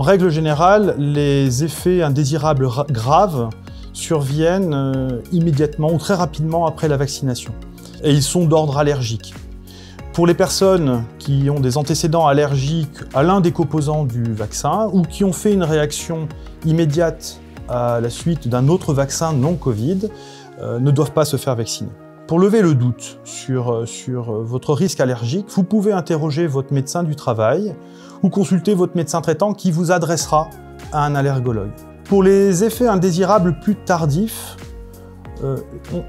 règle générale, les effets indésirables graves surviennent immédiatement ou très rapidement après la vaccination. Et ils sont d'ordre allergique. Pour les personnes qui ont des antécédents allergiques à l'un des composants du vaccin ou qui ont fait une réaction immédiate à la suite d'un autre vaccin non Covid, ne doivent pas se faire vacciner. Pour lever le doute sur votre risque allergique, vous pouvez interroger votre médecin du travail ou consulter votre médecin traitant qui vous adressera à un allergologue. Pour les effets indésirables plus tardifs,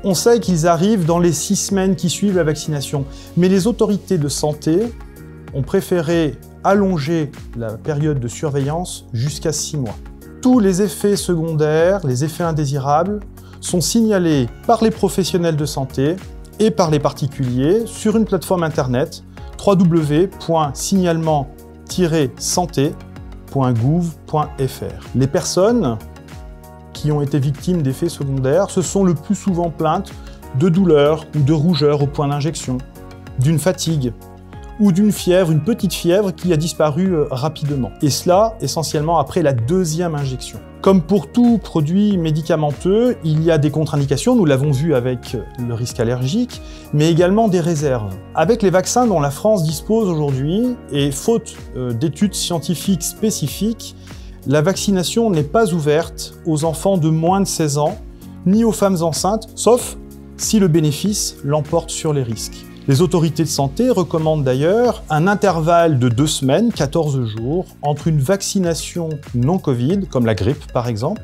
on sait qu'ils arrivent dans les 6 semaines qui suivent la vaccination, mais les autorités de santé ont préféré allonger la période de surveillance jusqu'à 6 mois. Tous les effets secondaires, les effets indésirables, sont signalés par les professionnels de santé et par les particuliers sur une plateforme internet www.signalement-santé.gouv.fr. Les personnes qui ont été victimes d'effets secondaires se sont le plus souvent plaintes de douleurs ou de rougeurs au point d'injection, d'une fatigue ou d'une fièvre, une petite fièvre qui a disparu rapidement. Et cela essentiellement après la 2e injection. Comme pour tout produit médicamenteux, il y a des contre-indications, nous l'avons vu avec le risque allergique, mais également des réserves. Avec les vaccins dont la France dispose aujourd'hui, et faute d'études scientifiques spécifiques, la vaccination n'est pas ouverte aux enfants de moins de 16 ans, ni aux femmes enceintes, sauf si le bénéfice l'emporte sur les risques. Les autorités de santé recommandent d'ailleurs un intervalle de 2 semaines, 14 jours, entre une vaccination non Covid, comme la grippe par exemple,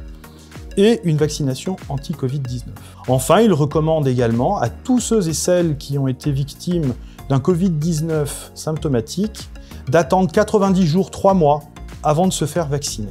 et une vaccination anti-Covid-19. Enfin, ils recommandent également à tous ceux et celles qui ont été victimes d'un Covid-19 symptomatique d'attendre 90 jours, 3 mois, avant de se faire vacciner.